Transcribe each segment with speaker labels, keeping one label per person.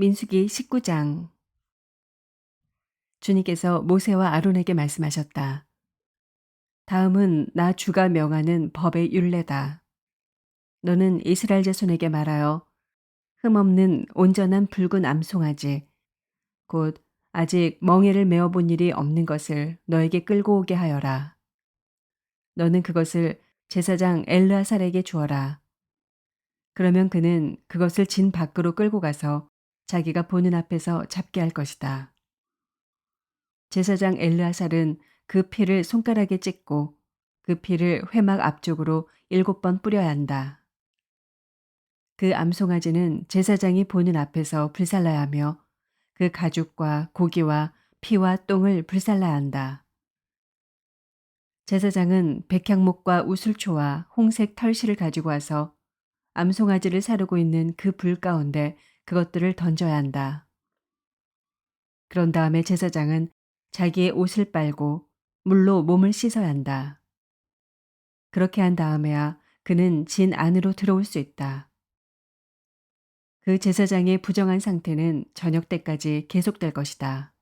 Speaker 1: 민수기 19장. 주님께서 모세와 아론에게 말씀하셨다. 다음은 나 주가 명하는 법의 율례다. 너는 이스라엘 자손에게 말하여 흠없는 온전한 붉은 암송아지 곧 아직 멍에를 메어 본 일이 없는 것을 너에게 끌고 오게 하여라. 너는 그것을 제사장 엘르아살에게 주어라. 그러면 그는 그것을 진 밖으로 끌고 가서 자기가 보는 앞에서 잡게 할 것이다. 제사장 엘르아살은 그 피를 손가락에 찍고 그 피를 회막 앞쪽으로 7번 뿌려야 한다. 그 암송아지는 제사장이 보는 앞에서 불살라야 하며 그 가죽과 고기와 피와 똥을 불살라야 한다. 제사장은 백향목과 우슬초와 홍색 털실을 가지고 와서 암송아지를 사르고 있는 그 불 가운데 그것들을 던져야 한다. 그런 다음에 제사장은 자기의 옷을 빨고 물로 몸을 씻어야 한다. 그렇게 한 다음에야 그는 진 안으로 들어올 수 있다. 그 제사장의 부정한 상태는 저녁 때까지 계속될 것이다.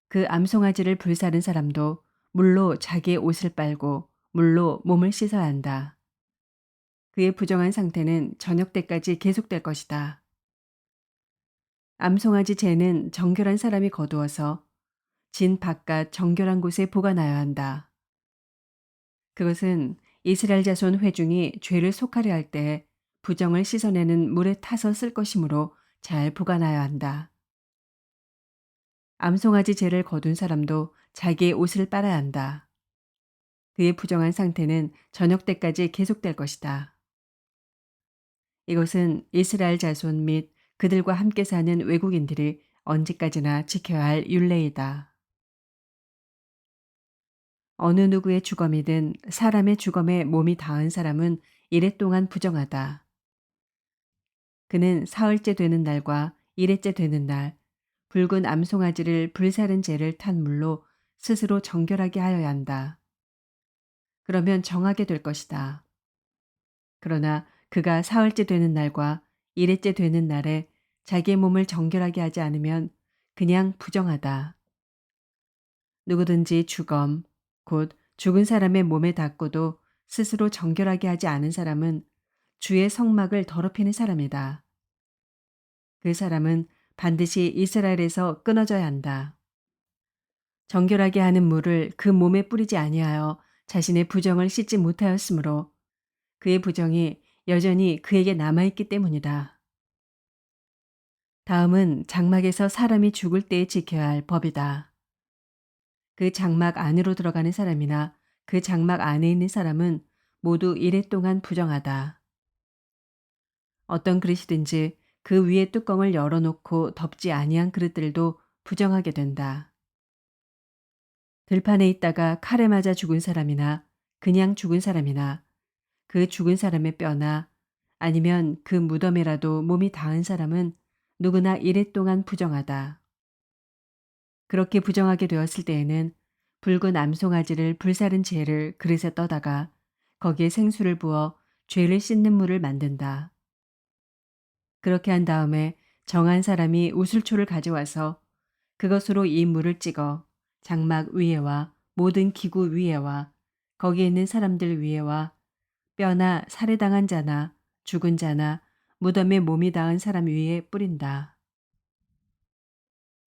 Speaker 1: 그 암송아지를 불사른 사람도 물로 자기의 옷을 빨고 물로 몸을 씻어야 한다. 그의 부정한 상태는 저녁 때까지 계속될 것이다. 암송아지 죄는 정결한 사람이 거두어서 진 바깥 정결한 곳에 보관하여야 한다. 그것은 이스라엘 자손 회중이 죄를 속하려 할 때 부정을 씻어내는 물에 타서 쓸 것이므로 잘 보관하여야 한다. 암송아지 죄를 거둔 사람도 자기의 옷을 빨아야 한다. 그의 부정한 상태는 저녁 때까지 계속될 것이다. 이것은 이스라엘 자손 및 그들과 함께 사는 외국인들이 언제까지나 지켜야 할 율례이다. 어느 누구의 주검이든 사람의 주검에 몸이 닿은 사람은 이래 동안 부정하다. 그는 사흘째 되는 날과 일회째 되는 날 붉은 암송아지를 불사른 재를 탄 물로 스스로 정결하게 하여야 한다. 그러면 정하게 될 것이다. 그러나 그가 사흘째 되는 날과 일회째 되는 날에 자기의 몸을 정결하게 하지 않으면 그냥 부정하다. 누구든지 주검, 곧 죽은 사람의 몸에 닿고도 스스로 정결하게 하지 않은 사람은 주의 성막을 더럽히는 사람이다. 그 사람은 반드시 이스라엘에서 끊어져야 한다. 정결하게 하는 물을 그 몸에 뿌리지 아니하여 자신의 부정을 씻지 못하였으므로 그의 부정이 여전히 그에게 남아있기 때문이다. 다음은 장막에서 사람이 죽을 때에 지켜야 할 법이다. 그 장막 안으로 들어가는 사람이나 그 장막 안에 있는 사람은 모두 이래 동안 부정하다. 어떤 그릇이든지 그 위에 뚜껑을 열어놓고 덮지 아니한 그릇들도 부정하게 된다. 들판에 있다가 칼에 맞아 죽은 사람이나 그냥 죽은 사람이나 그 죽은 사람의 뼈나 아니면 그 무덤에라도 몸이 닿은 사람은 누구나 이래 동안 부정하다. 그렇게 부정하게 되었을 때에는 붉은 암송아지를 불사른 재를 그릇에 떠다가 거기에 생수를 부어 죄를 씻는 물을 만든다. 그렇게 한 다음에 정한 사람이 우슬초를 가져와서 그것으로 이 물을 찍어 장막 위에와 모든 기구 위에와 거기에 있는 사람들 위에와 뼈나 살해당한 자나 죽은 자나 무덤에 몸이 닿은 사람 위에 뿌린다.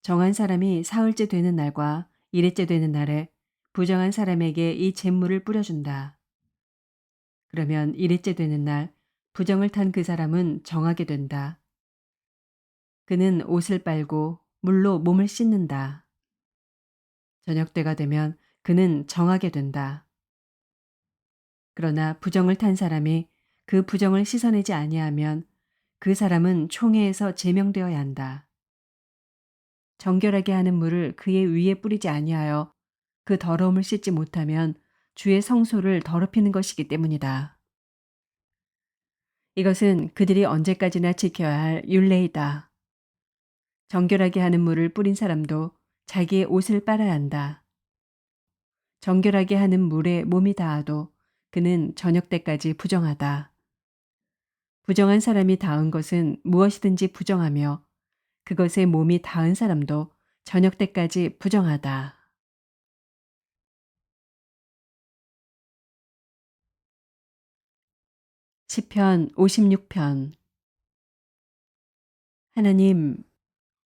Speaker 1: 정한 사람이 사흘째 되는 날과 일회째 되는 날에 부정한 사람에게 이 잿물을 뿌려준다. 그러면 일회째 되는 날 부정을 탄 그 사람은 정하게 된다. 그는 옷을 빨고 물로 몸을 씻는다. 저녁 때가 되면 그는 정하게 된다. 그러나 부정을 탄 사람이 그 부정을 씻어내지 아니하면 그 사람은 총회에서 제명되어야 한다. 정결하게 하는 물을 그의 위에 뿌리지 아니하여 그 더러움을 씻지 못하면 주의 성소를 더럽히는 것이기 때문이다. 이것은 그들이 언제까지나 지켜야 할 율례이다. 정결하게 하는 물을 뿌린 사람도 자기의 옷을 빨아야 한다. 정결하게 하는 물에 몸이 닿아도 그는 저녁 때까지 부정하다. 부정한 사람이 닿은 것은 무엇이든지 부정하며 그것에 몸이 닿은 사람도 저녁 때까지 부정하다. 시편 56편. 하나님,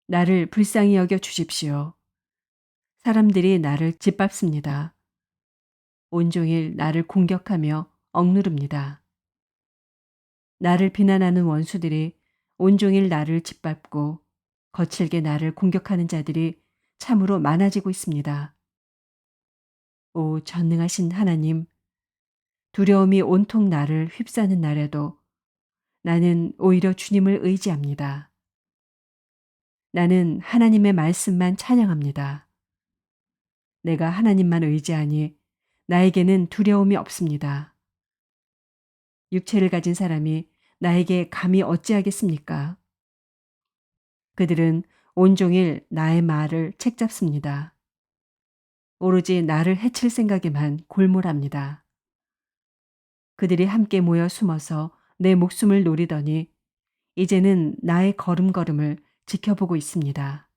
Speaker 1: 나를 불쌍히 여겨 주십시오. 사람들이 나를 짓밟습니다. 온종일 나를 공격하며 억누릅니다. 나를 비난하는 원수들이 온종일 나를 짓밟고 거칠게 나를 공격하는 자들이 참으로 많아지고 있습니다. 오 전능하신 하나님, 두려움이 온통 나를 휩싸는 날에도 나는 오히려 주님을 의지합니다. 나는 하나님의 말씀만 찬양합니다. 내가 하나님만 의지하니 나에게는 두려움이 없습니다. 육체를 가진 사람이 나에게 감히 어찌하겠습니까? 그들은 온종일 나의 말을 책잡습니다. 오로지 나를 해칠 생각에만 골몰합니다. 그들이 함께 모여 숨어서 내 목숨을 노리더니 이제는 나의 걸음걸음을 지켜보고 있습니다.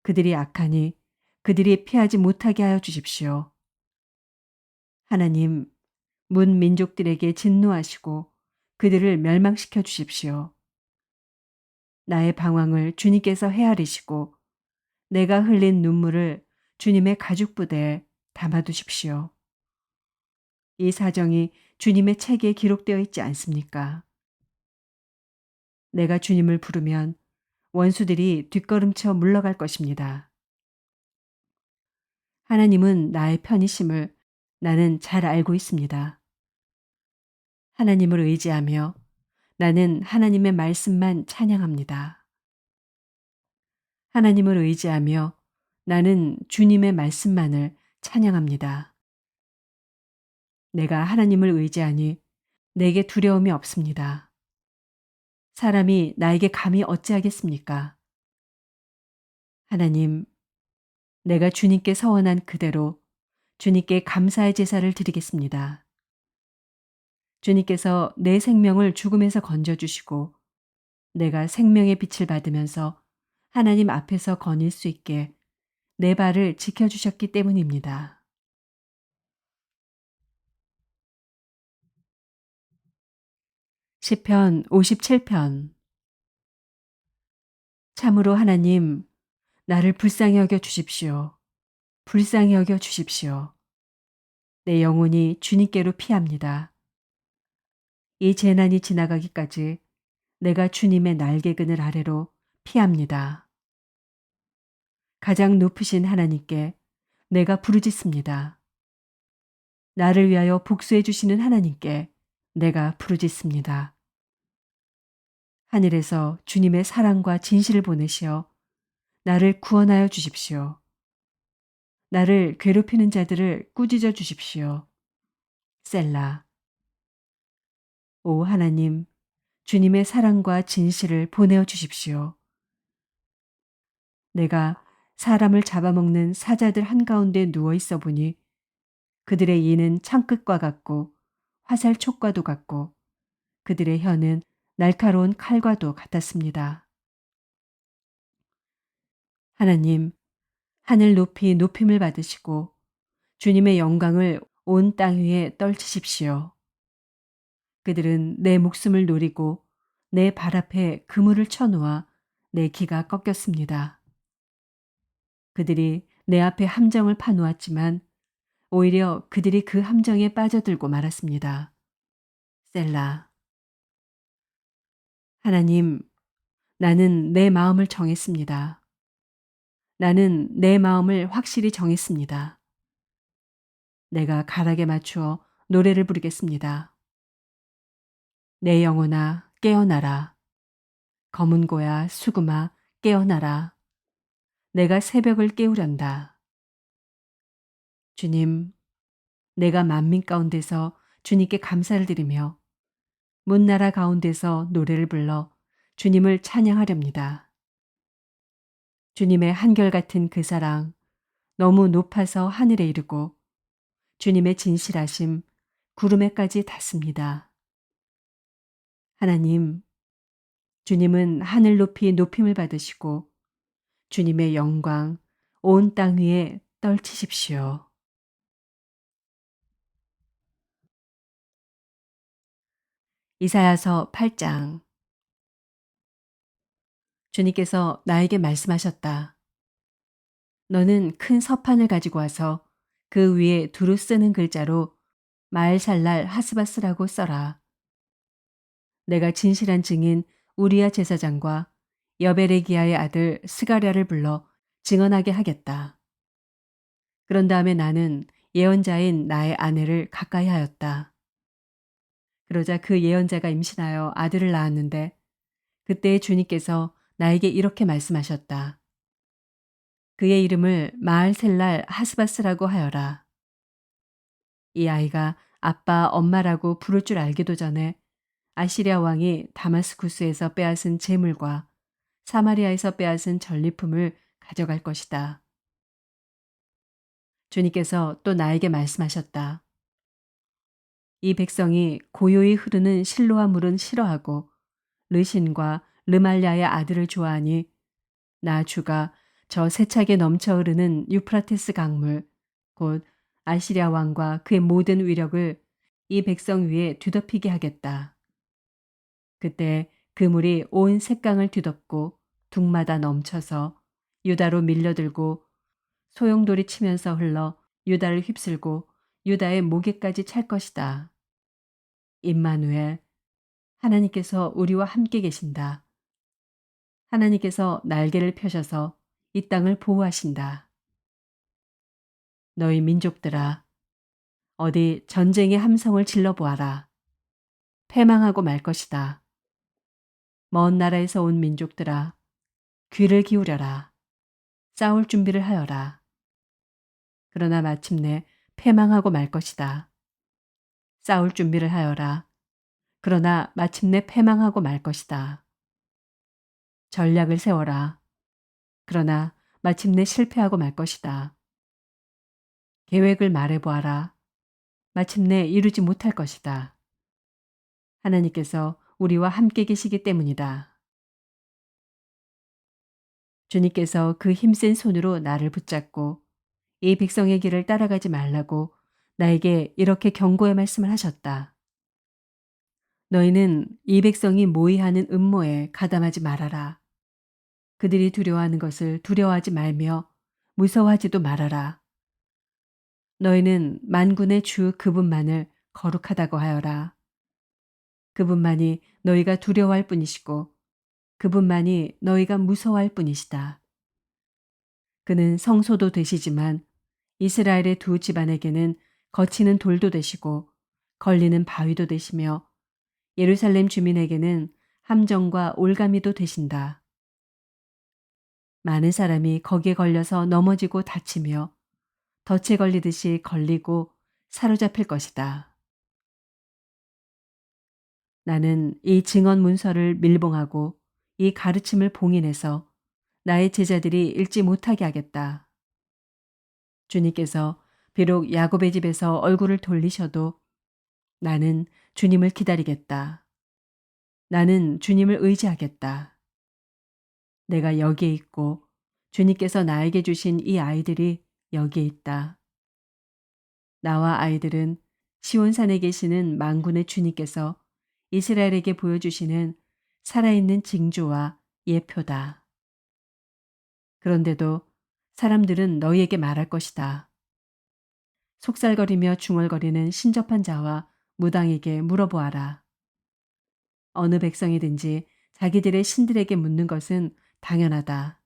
Speaker 1: 그들이 악하니 그들이 피하지 못하게 하여 주십시오. 하나님, 문 민족들에게 진노하시고 그들을 멸망시켜 주십시오. 나의 방황을 주님께서 헤아리시고 내가 흘린 눈물을 주님의 가죽부대에 담아두십시오. 이 사정이 주님의 책에 기록되어 있지 않습니까? 내가 주님을 부르면 원수들이 뒷걸음쳐 물러갈 것입니다. 하나님은 나의 편이심을 나는 잘 알고 있습니다. 하나님을 의지하며 나는 하나님의 말씀만 찬양합니다. 하나님을 의지하며 나는 주님의 말씀만을 찬양합니다. 내가 하나님을 의지하니 내게 두려움이 없습니다. 사람이 나에게 감히 어찌하겠습니까? 하나님, 내가 주님께 서원한 그대로 주님께 감사의 제사를 드리겠습니다. 주님께서 내 생명을 죽음에서 건져주시고 내가 생명의 빛을 받으면서 하나님 앞에서 거닐 수 있게 내 발을 지켜주셨기 때문입니다. 시편 57편. 참으로 하나님, 나를 불쌍히 여겨 주십시오. 불쌍히 여겨 주십시오. 내 영혼이 주님께로 피합니다. 이 재난이 지나가기까지 내가 주님의 날개그늘 아래로 피합니다. 가장 높으신 하나님께 내가 부르짖습니다. 나를 위하여 복수해 주시는 하나님께 내가 부르짖습니다. 하늘에서 주님의 사랑과 진실을 보내시어 나를 구원하여 주십시오. 나를 괴롭히는 자들을 꾸짖어 주십시오. 셀라. 오 하나님, 주님의 사랑과 진실을 보내어 주십시오. 내가 사람을 잡아먹는 사자들 한가운데 누워 있어 보니 그들의 이는 창끝과 같고 화살촉과도 같고 그들의 혀는 날카로운 칼과도 같았습니다. 하나님, 하늘 높이 높임을 받으시고 주님의 영광을 온 땅 위에 떨치십시오. 그들은 내 목숨을 노리고 내 발 앞에 그물을 쳐놓아 내 기가 꺾였습니다. 그들이 내 앞에 함정을 파놓았지만 오히려 그들이 그 함정에 빠져들고 말았습니다. 셀라. 하나님, 나는 내 마음을 정했습니다. 나는 내 마음을 확실히 정했습니다. 내가 가락에 맞추어 노래를 부르겠습니다. 내 영혼아 깨어나라. 검은 고야 수금아 깨어나라. 내가 새벽을 깨우련다. 주님, 내가 만민 가운데서 주님께 감사를 드리며 문나라 가운데서 노래를 불러 주님을 찬양하렵니다. 주님의 한결같은 그 사랑 너무 높아서 하늘에 이르고 주님의 진실하심 구름에까지 닿습니다. 하나님, 주님은 하늘 높이 높임을 받으시고 주님의 영광 온 땅 위에 떨치십시오. 이사야서 8장. 주님께서 나에게 말씀하셨다. 너는 큰 서판을 가지고 와서 그 위에 두루 쓰는 글자로 마엘살랄 하스바스라고 써라. 내가 진실한 증인 우리야 제사장과 여베레기야의 아들 스가랴를 불러 증언하게 하겠다. 그런 다음에 나는 예언자인 나의 아내를 가까이 하였다. 그러자 그 예언자가 임신하여 아들을 낳았는데 그때 주님께서 나에게 이렇게 말씀하셨다. 그의 이름을 마알셀랄 하스바스라고 하여라. 이 아이가 아빠, 엄마라고 부를 줄 알기도 전에 아시리아 왕이 다마스쿠스에서 빼앗은 재물과 사마리아에서 빼앗은 전리품을 가져갈 것이다. 주님께서 또 나에게 말씀하셨다. 이 백성이 고요히 흐르는 실로아 물은 싫어하고 르신과 르말랴의 아들을 좋아하니 나 주가 저 세차게 넘쳐 흐르는 유프라테스 강물 곧 아시리아 왕과 그의 모든 위력을 이 백성 위에 뒤덮이게 하겠다. 그때 그 물이 온 색강을 뒤덮고 둑마다 넘쳐서 유다로 밀려들고 소용돌이 치면서 흘러 유다를 휩쓸고 유다의 목에까지 찰 것이다. 임마누엘, 하나님께서 우리와 함께 계신다. 하나님께서 날개를 펴셔서 이 땅을 보호하신다. 너희 민족들아, 어디 전쟁의 함성을 질러보아라. 패망하고 말 것이다. 먼 나라에서 온 민족들아, 귀를 기울여라. 싸울 준비를 하여라. 그러나 마침내 패망하고 말 것이다. 싸울 준비를 하여라. 그러나 마침내 패망하고 말 것이다. 전략을 세워라. 그러나 마침내 실패하고 말 것이다. 계획을 말해보아라. 마침내 이루지 못할 것이다. 하나님께서 우리와 함께 계시기 때문이다. 주님께서 그 힘센 손으로 나를 붙잡고 이 백성의 길을 따라가지 말라고 나에게 이렇게 경고의 말씀을 하셨다. 너희는 이 백성이 모의하는 음모에 가담하지 말아라. 그들이 두려워하는 것을 두려워하지 말며 무서워하지도 말아라. 너희는 만군의 주 그분만을 거룩하다고 하여라. 그분만이 너희가 두려워할 뿐이시고 그분만이 너희가 무서워할 뿐이시다. 그는 성소도 되시지만 이스라엘의 두 집안에게는 거치는 돌도 되시고 걸리는 바위도 되시며 예루살렘 주민에게는 함정과 올가미도 되신다. 많은 사람이 거기에 걸려서 넘어지고 다치며 덫에 걸리듯이 걸리고 사로잡힐 것이다. 나는 이 증언 문서를 밀봉하고 이 가르침을 봉인해서 나의 제자들이 읽지 못하게 하겠다. 주님께서 비록 야곱의 집에서 얼굴을 돌리셔도 나는 주님을 기다리겠다. 나는 주님을 의지하겠다. 내가 여기에 있고 주님께서 나에게 주신 이 아이들이 여기에 있다. 나와 아이들은 시온산에 계시는 만군의 주님께서 이스라엘에게 보여주시는 살아있는 징조와 예표다. 그런데도 사람들은 너희에게 말할 것이다. 속살거리며 중얼거리는 신접한 자와 무당에게 물어보아라. 어느 백성이든지 자기들의 신들에게 묻는 것은 당연하다.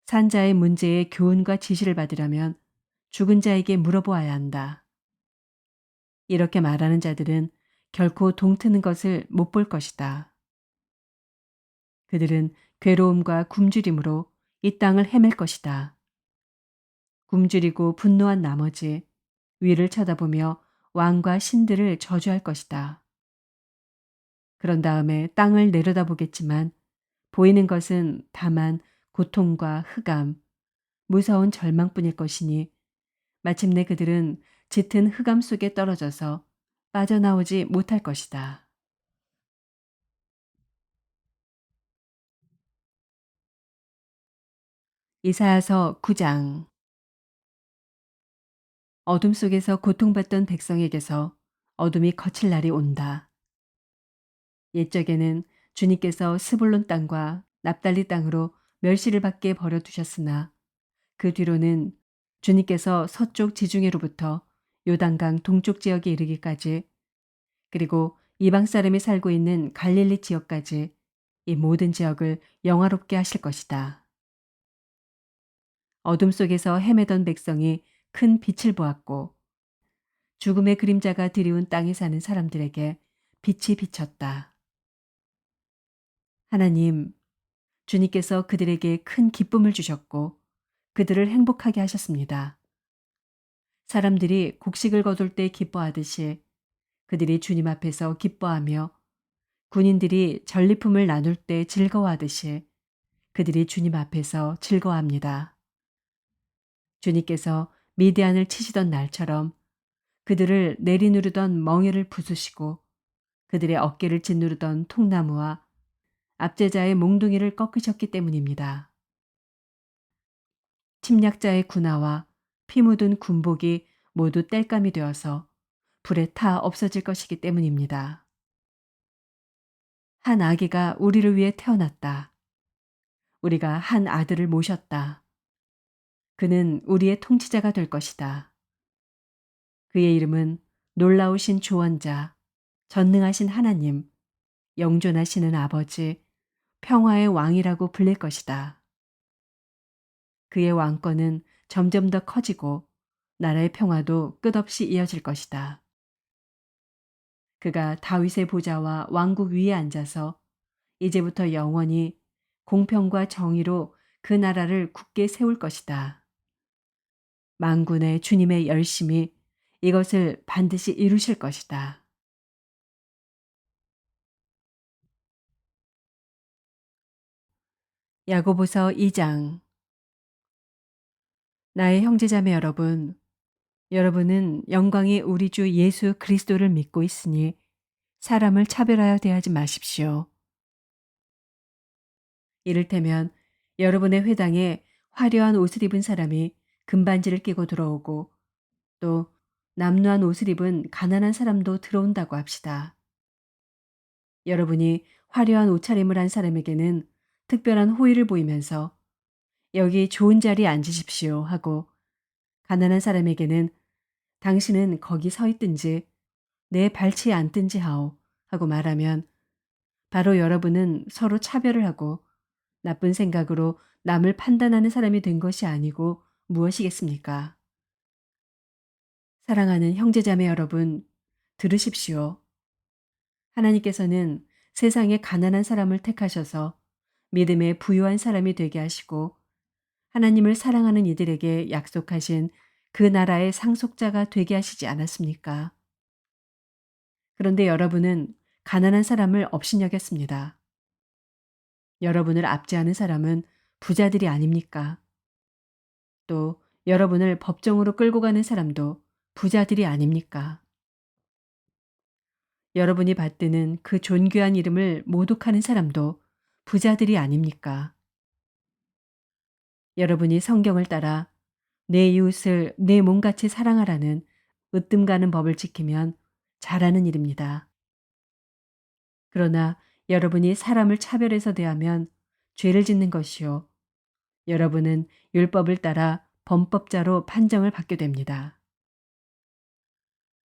Speaker 1: 산자의 문제에 교훈과 지시를 받으려면 죽은 자에게 물어보아야 한다. 이렇게 말하는 자들은 결코 동트는 것을 못 볼 것이다. 그들은 괴로움과 굶주림으로 이 땅을 헤맬 것이다. 굶주리고 분노한 나머지 위를 쳐다보며 왕과 신들을 저주할 것이다. 그런 다음에 땅을 내려다보겠지만 보이는 것은 다만 고통과 흑암, 무서운 절망뿐일 것이니 마침내 그들은 짙은 흑암 속에 떨어져서 빠져나오지 못할 것이다. 이사야서 9장. 어둠 속에서 고통받던 백성에게서 어둠이 거칠 날이 온다. 옛적에는 주님께서 스불론 땅과 납달리 땅으로 멸시를 받게 버려두셨으나 그 뒤로는 주님께서 서쪽 지중해로부터 요단강 동쪽 지역에 이르기까지, 그리고 이방 사람이 살고 있는 갈릴리 지역까지 이 모든 지역을 영화롭게 하실 것이다. 어둠 속에서 헤매던 백성이 큰 빛을 보았고 죽음의 그림자가 드리운 땅에 사는 사람들에게 빛이 비쳤다. 하나님, 주님께서 그들에게 큰 기쁨을 주셨고 그들을 행복하게 하셨습니다. 사람들이 곡식을 거둘 때 기뻐하듯이 그들이 주님 앞에서 기뻐하며, 군인들이 전리품을 나눌 때 즐거워하듯이 그들이 주님 앞에서 즐거워합니다. 주님께서 미디안을 치시던 날처럼 그들을 내리누르던 멍에를 부수시고 그들의 어깨를 짓누르던 통나무와 압제자의 몽둥이를 꺾으셨기 때문입니다. 침략자의 군화와 피 묻은 군복이 모두 땔감이 되어서 불에 타 없어질 것이기 때문입니다. 한 아기가 우리를 위해 태어났다. 우리가 한 아들을 모셨다. 그는 우리의 통치자가 될 것이다. 그의 이름은 놀라우신 조언자, 전능하신 하나님, 영존하시는 아버지, 평화의 왕이라고 불릴 것이다. 그의 왕권은 점점 더 커지고 나라의 평화도 끝없이 이어질 것이다. 그가 다윗의 보좌와 왕국 위에 앉아서 이제부터 영원히 공평과 정의로 그 나라를 굳게 세울 것이다. 만군의 주님의 열심이 이것을 반드시 이루실 것이다. 야고보서 2장. 나의 형제자매 여러분, 여러분은 영광의 우리 주 예수 그리스도를 믿고 있으니 사람을 차별하여 대하지 마십시오. 이를테면 여러분의 회당에 화려한 옷을 입은 사람이 금반지를 끼고 들어오고 또 남루한 옷을 입은 가난한 사람도 들어온다고 합시다. 여러분이 화려한 옷차림을 한 사람에게는 특별한 호의를 보이면서 여기 좋은 자리에 앉으십시오 하고, 가난한 사람에게는 당신은 거기 서 있든지 내 발치에 앉든지 하오 하고 말하면 바로 여러분은 서로 차별을 하고 나쁜 생각으로 남을 판단하는 사람이 된 것이 아니고 무엇이겠습니까? 사랑하는 형제자매 여러분, 들으십시오. 하나님께서는 세상에 가난한 사람을 택하셔서 믿음에 부유한 사람이 되게 하시고 하나님을 사랑하는 이들에게 약속하신 그 나라의 상속자가 되게 하시지 않았습니까? 그런데 여러분은 가난한 사람을 업신여겼습니다. 여러분을 압제하는 사람은 부자들이 아닙니까? 또 여러분을 법정으로 끌고 가는 사람도 부자들이 아닙니까? 여러분이 받드는 그 존귀한 이름을 모독하는 사람도 부자들이 아닙니까? 여러분이 성경을 따라 내 이웃을 내 몸같이 사랑하라는 으뜸 가는 법을 지키면 잘하는 일입니다. 그러나 여러분이 사람을 차별해서 대하면 죄를 짓는 것이요, 여러분은 율법을 따라 범법자로 판정을 받게 됩니다.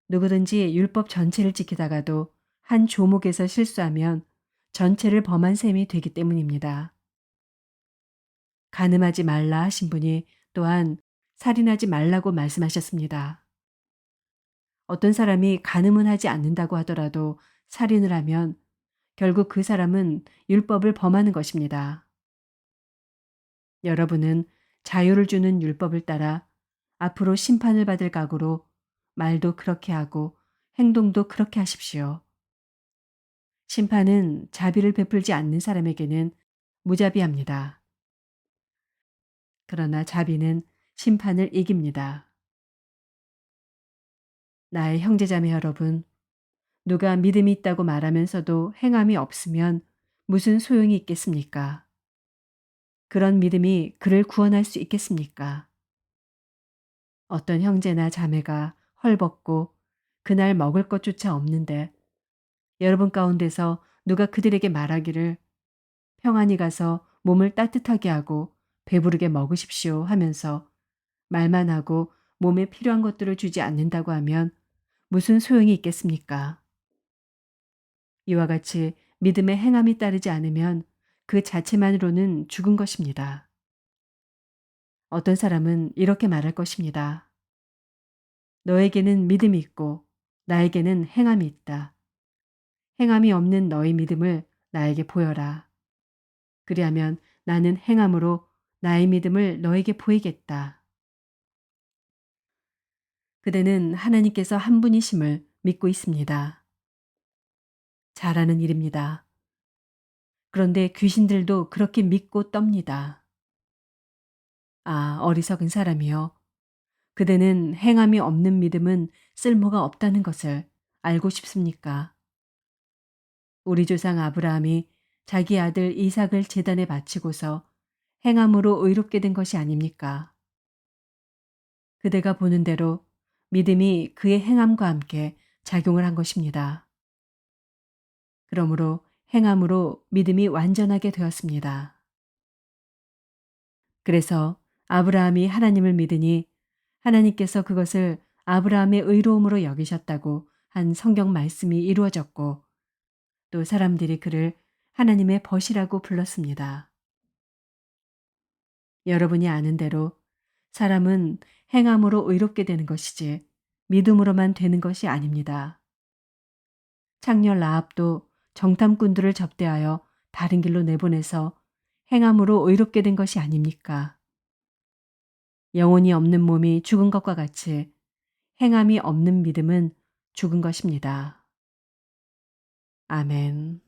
Speaker 1: 누구든지 율법 전체를 지키다가도 한 조목에서 실수하면 전체를 범한 셈이 되기 때문입니다. 간음하지 말라 하신 분이 또한 살인하지 말라고 말씀하셨습니다. 어떤 사람이 간음은 하지 않는다고 하더라도 살인을 하면 결국 그 사람은 율법을 범하는 것입니다. 여러분은 자유를 주는 율법을 따라 앞으로 심판을 받을 각오로 말도 그렇게 하고 행동도 그렇게 하십시오. 심판은 자비를 베풀지 않는 사람에게는 무자비합니다. 그러나 자비는 심판을 이깁니다. 나의 형제자매 여러분, 누가 믿음이 있다고 말하면서도 행함이 없으면 무슨 소용이 있겠습니까? 그런 믿음이 그를 구원할 수 있겠습니까? 어떤 형제나 자매가 헐벗고 그날 먹을 것조차 없는데 여러분 가운데서 누가 그들에게 말하기를 평안히 가서 몸을 따뜻하게 하고 배부르게 먹으십시오 하면서 말만 하고 몸에 필요한 것들을 주지 않는다고 하면 무슨 소용이 있겠습니까? 이와 같이 믿음의 행함이 따르지 않으면 그 자체만으로는 죽은 것입니다. 어떤 사람은 이렇게 말할 것입니다. 너에게는 믿음이 있고 나에게는 행함이 있다. 행함이 없는 너의 믿음을 나에게 보여라. 그리하면 나는 행함으로 나의 믿음을 너에게 보이겠다. 그대는 하나님께서 한 분이심을 믿고 있습니다. 잘하는 일입니다. 그런데 귀신들도 그렇게 믿고 떱니다. 아, 어리석은 사람이여. 그대는 행함이 없는 믿음은 쓸모가 없다는 것을 알고 싶습니까? 우리 조상 아브라함이 자기 아들 이삭을 제단에 바치고서 행함으로 의롭게 된 것이 아닙니까? 그대가 보는 대로 믿음이 그의 행함과 함께 작용을 한 것입니다. 그러므로 행함으로 믿음이 완전하게 되었습니다. 그래서 아브라함이 하나님을 믿으니 하나님께서 그것을 아브라함의 의로움으로 여기셨다고 한 성경 말씀이 이루어졌고 또 사람들이 그를 하나님의 벗이라고 불렀습니다. 여러분이 아는 대로 사람은 행함으로 의롭게 되는 것이지 믿음으로만 되는 것이 아닙니다. 창녀 라합도 정탐꾼들을 접대하여 다른 길로 내보내서 행함으로 의롭게 된 것이 아닙니까? 영혼이 없는 몸이 죽은 것과 같이 행함이 없는 믿음은 죽은 것입니다. 아멘.